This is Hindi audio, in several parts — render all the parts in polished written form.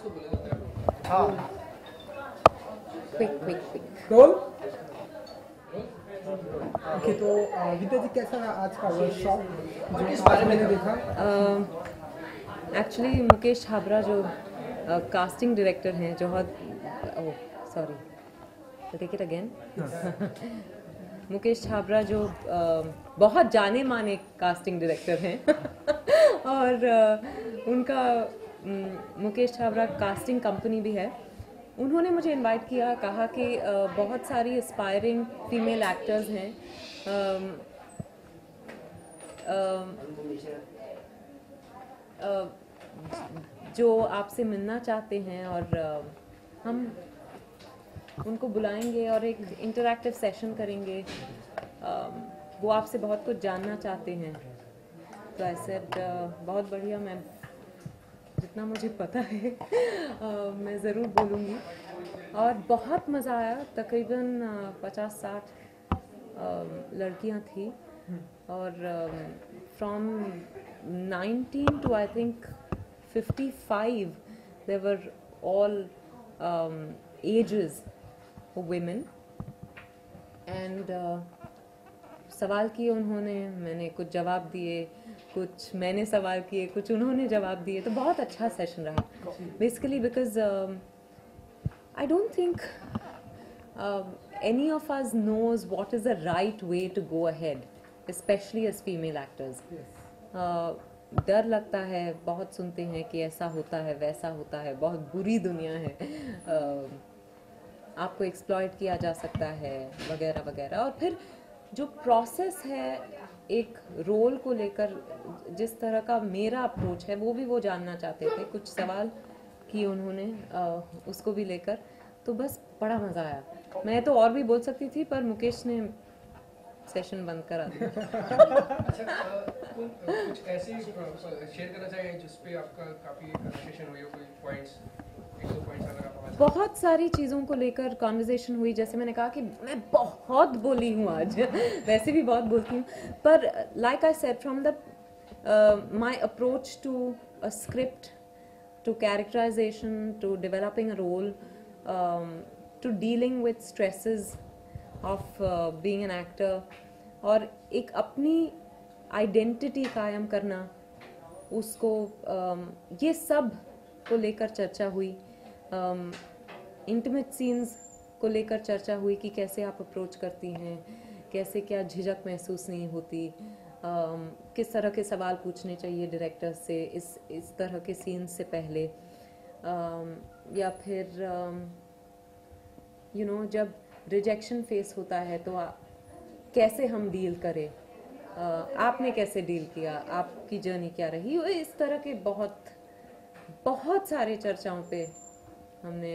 हाँ क्विक रोल। ओके, तो विद्या जी कैसा रहा आज का वर्कशॉप जो आज मैंने देखा? एक्चुअली मुकेश छाबरा जो कास्टिंग डायरेक्टर हैं, जो take it again Mukesh Chhabra जो बहुत जाने माने कास्टिंग डायरेक्टर हैं और उनका मुकेश छाबरा कास्टिंग कंपनी भी है। उन्होंने मुझे इनवाइट किया, कहा कि बहुत सारी एस्पायरिंग फीमेल एक्टर्स हैं जो आपसे मिलना चाहते हैं और हम उनको बुलाएंगे और एक इंटरैक्टिव सेशन करेंगे। वो आपसे बहुत कुछ जानना चाहते हैं। तो ऐसे बहुत बढ़िया, मैं जितना मुझे पता है मैं ज़रूर बोलूँगी। और बहुत मज़ा आया। तकरीबन 50-60 लड़कियाँ थी और from 19 to I think 55 they were all ages for women and सवाल किए उन्होंने, मैंने कुछ जवाब दिए, कुछ मैंने सवाल किए, कुछ उन्होंने जवाब दिए। तो बहुत अच्छा सेशन रहा basically because I don't think any of us knows what is the right way to go ahead, especially as female actors. डर लगता है, बहुत सुनते हैं कि ऐसा होता है, वैसा होता है, बहुत बुरी दुनिया है, आपको एक्सप्लॉइट किया जा सकता है वगैरह वगैरह। और फिर जो प्रोसेस है एक रोल को लेकर, जिस तरह का मेरा अप्रोच है वो भी वो जानना चाहते थे। कुछ सवाल किए उन्होंने उसको भी लेकर, तो बस बड़ा मज़ा आया। मैं तो और भी बोल सकती थी पर मुकेश ने सेशन बंद करा दिया। अच्छा, कुछ ऐसे शेयर करना चाहिए जिस पे आपका काफ़ी कन्वर्सेशन हुई हो, कोई पॉइंट्स, एक दो पॉइंट्स अगर आप बहुत सारी चीज़ों को लेकर कॉन्वर्जेशन हुई। जैसे मैंने कहा कि मैं बहुत बोली हूँ आज वैसे भी बहुत बोलती हूँ, पर like I said from the my approach to a script, to characterization, to developing a role, to dealing with stresses of being an actor, और एक अपनी आइडेंटिटी कायम करना, उसको ये सब को लेकर चर्चा हुई। इंटीमेट सीन्स को लेकर चर्चा हुई कि कैसे आप अप्रोच करती हैं, कैसे क्या झिझक महसूस नहीं होती, किस तरह के सवाल पूछने चाहिए डायरेक्टर से इस तरह के सीन्स से पहले, या फिर जब रिजेक्शन फेस होता है तो कैसे हम डील करें, आपने कैसे डील किया, आपकी जर्नी क्या रही। इस तरह के बहुत सारे चर्चाओं पे हमने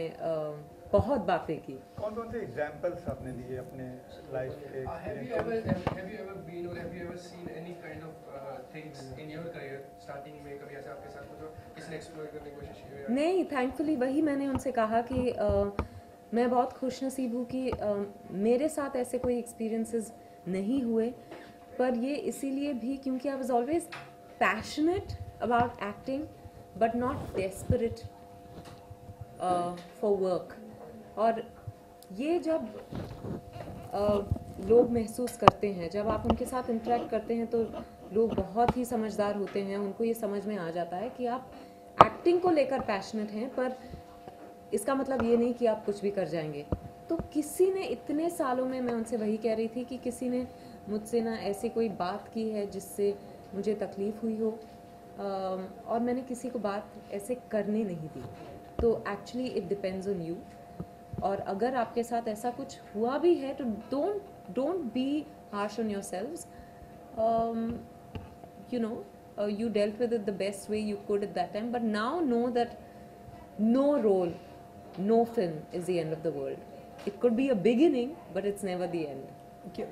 बहुत बातें की। कौन कौन से एग्जांपल्स आपने दिए अपने लाइफ के? Have you ever been or have you ever seen any kind of things in your career starting में कभी ऐसा आपके साथ कुछ किसी ने एक्सप्लोर करने की कोशिश की? नहीं, थैंकफुली वही मैंने उनसे कहा कि मैं बहुत खुशनसीब हूँ कि मेरे साथ ऐसे कोई एक्सपीरियंसेस नहीं हुए, पर ये इसीलिए भी क्योंकि I was always passionate about acting but not desperate for work. और ये जब लोग महसूस करते हैं, जब आप उनके साथ इंटरेक्ट करते हैं, तो लोग बहुत ही समझदार होते हैं, उनको ये समझ में आ जाता है कि आप एक्टिंग को लेकर पैशनेट हैं, पर इसका मतलब ये नहीं कि आप कुछ भी कर जाएंगे। तो किसी ने इतने सालों में, मैं उनसे वही कह रही थी कि किसी ने मुझसे ना ऐसी कोई बात की है जिससे मुझे तकलीफ़ हुई हो, और मैंने किसी को बात ऐसे करने नहीं दी। तो actually it depends on you. और अगर आपके साथ ऐसा कुछ हुआ भी है तो don't be harsh on yourselves. you dealt with it the best way you could at that time, but now know that no role, no film is the end of the world. It could be a beginning, but it's never the end. Okay,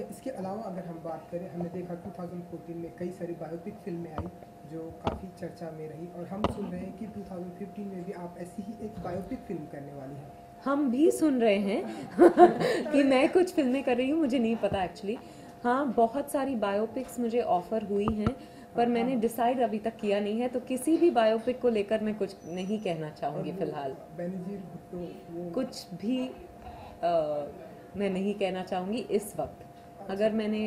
इसके अलावा अगर हम बात करें, हमने देखा 2014 में कई सारी बायोपिक फिल्में आई जो काफ़ी चर्चा में रही, और हम सुन रहे हैं कि 2015 में भी आप ऐसी ही एक बायोपिक फिल्म करने वाली हैं। हम भी सुन रहे हैं कि मैं कुछ फिल्में कर रही हूँ, मुझे नहीं पता एक्चुअली। हाँ, बहुत सारी बायोपिक्स मुझे ऑफ़र हुई हैं, पर मैंने डिसाइड अभी तक किया नहीं है, तो किसी भी बायोपिक को लेकर मैं कुछ नहीं कहना चाहूँगी फिलहाल। बेनजीर भुट्टो वो कुछ भी मैं नहीं कहना चाहूँगी इस वक्त। अगर मैंने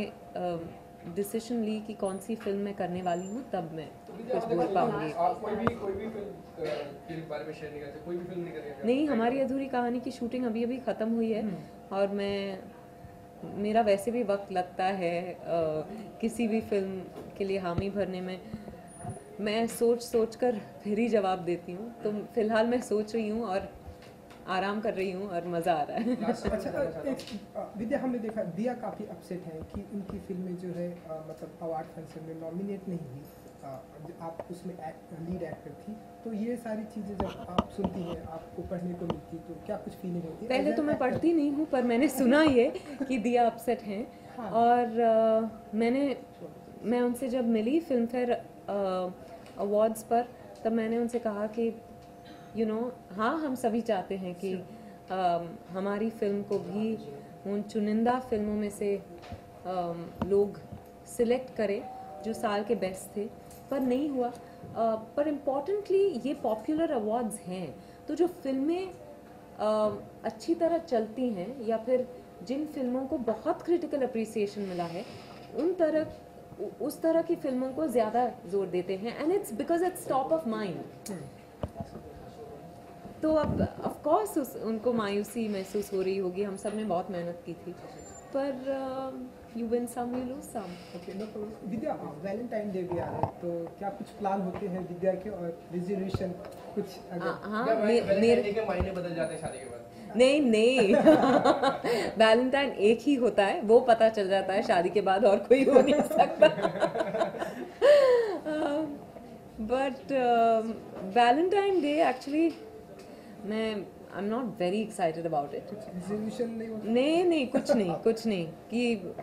डिसीजन ली कि कौन सी फिल्म मैं करने वाली हूँ, तब मैं कुछ बोल पाऊँगी। आप कोई भी फिल्म के बारे में शेयर नहीं करते, कोई भी फिल्म नहीं करेंगे? नहीं, हमारी अधूरी कहानी की शूटिंग अभी अभी ख़त्म हुई है और मेरा वैसे भी वक्त लगता है किसी भी फिल्म के लिए हामी भरने में। मैं सोच कर फिर ही जवाब देती हूँ, तो फिलहाल मैं सोच रही हूँ और आराम कर रही हूँ और मज़ा आ रहा है। अच्छा, विद्या, हमने देखा दिया काफ़ी अपसेट है कि उनकी फिल्में जो है मतलब अवार्ड फंक्शन में नॉमिनेट नहीं हुई। आप उसमें लीड एक्टर थी, तो ये सारी चीज़ें जब आप सुनती हैं, आपको पढ़ने को मिलती, तो क्या कुछ फीलिंग होती है? पहले तो मैं पढ़ती नहीं हूँ, पर मैंने सुना ये कि दिया अपसेट हैं। हाँ। और मैं उनसे जब मिली फिल्म फेयर अवार्ड्स पर, तब मैंने उनसे कहा कि हाँ, हम सभी चाहते हैं कि हमारी फिल्म को भी उन चुनिंदा फिल्मों में से लोग सिलेक्ट करें जो साल के बेस्ट थे, पर नहीं हुआ। पर इम्पॉर्टेंटली ये पॉपुलर अवार्ड्स हैं, तो जो फिल्में अच्छी तरह चलती हैं या फिर जिन फिल्मों को बहुत क्रिटिकल अप्रिसिएशन मिला है, उस तरह की फिल्मों को ज़्यादा जोर देते हैं, and it's because its top of mind. तो अब ऑफ कोर्स उनको मायूसी महसूस हो रही होगी, हम सब ने बहुत मेहनत की थी, पर you win some you lose some. Okay, Vidya, Valentine day भी आ रहा है, तो क्या कुछ प्लान होते हैं विद्या के और रिजोल्यूशन कुछ? हाँ, मेरे के मायने बदल जाते हैं शादी के बाद? नहीं वैलेंटाइन एक ही होता है, वो पता चल जाता है शादी के बाद, और कोई हो नहीं सकता। But Valentine day actually I am not very excited about it. Resolution नहीं होता? नहीं, कुछ नहीं कि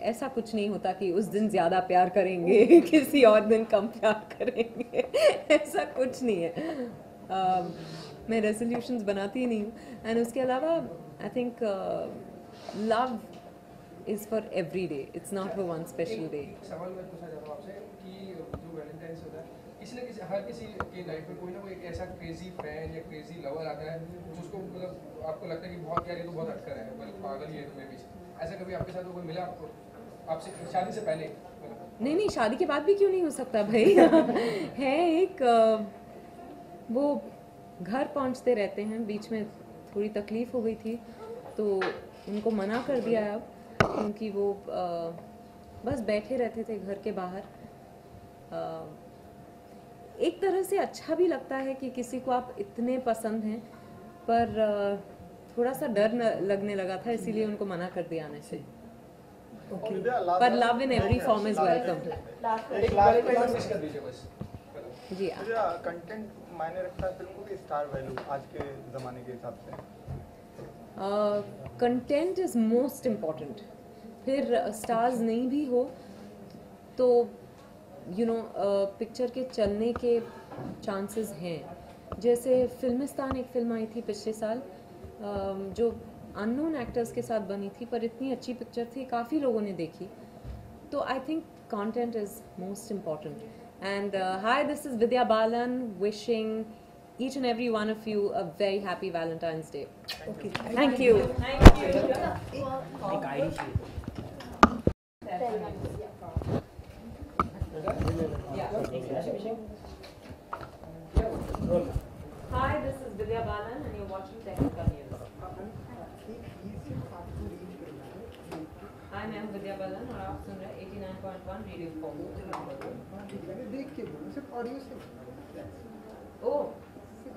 ऐसा कुछ नहीं होता कि उस दिन ज़्यादा प्यार करेंगे किसी और दिन कम प्यार करेंगे, ऐसा कुछ नहीं है। मैं रेजोल्यूशंस बनाती ही नहीं हूँ, एंड उसके अलावा I think love is for every day, it's not for one special day. सवाल मैं पूछना चाहता हूँ आपसे कि जो वैलेंटाइंस होता है, किसी न किसी हर किसी की लाइफ में कोई ना कोई एक ऐसा क्रेजी फैन या क्रेजी लवर आता है जिसको मतलब आपको लगता है कि बहुत यार ये तो बहुत अटकर है, मतलब पागल ही है तुम्हें बीच। ऐसा कभी आपके साथ कोई मिला आपको, आपसे शादी से पहले? नहीं, शादी के बाद भी क्यों नहीं हो सकता भाई। है एक वो घर पहुंचते रहते हैं, बीच में थोड़ी तकलीफ हो गई थी तो उनको मना कर दिया अब, क्योंकि वो बस बैठे रहते थे घर के बाहर। एक तरह से अच्छा भी लगता है कि किसी को आप इतने पसंद हैं, पर थोड़ा सा डर लगने लगा था, इसीलिए उनको मना कर दिया आने से। पर love in every form is welcome. जी, कंटेंट मायने रखता है फिल्म को कि स्टार वैल्यू आज के ज़माने के हिसाब से? Content is most important. फिर स्टार्स नहीं भी हो तो पिक्चर के चलने के चांसेस हैं। जैसे फिल्मिस्तान एक फिल्म आई थी पिछले साल, जो अननोन एक्टर्स के साथ बनी थी, पर इतनी अच्छी पिक्चर थी, काफ़ी लोगों ने देखी। तो I think content is most important. And high, this is Vidya Balan wishing each and every one of you a very happy Valentine's Day. Okay, Thank you. Hi, this is Vidya Balan and you're watching Technica News. Hi, मैं हूँ विद्या बालन और आप सुन रहे हैं 89.1 रेडियो फॉर्म। देख के बोलो, सिर्फ ऑडियो से। ओह,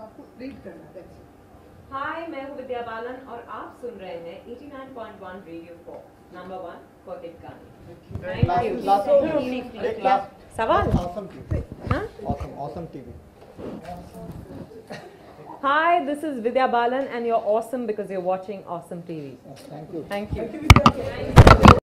आपको रीड करना है। हाय, मैं हूँ विद्या बालन और आप सुन रहे हैं 89.1 रेडियो फॉर नंबर 1 पॉकेट गाने। Thank you. सवाल? Awesome TV. हाँ? Awesome TV. Hi, this is Vidya Balan and you're awesome because you're watching Awesome TV. Thank you. Thank you.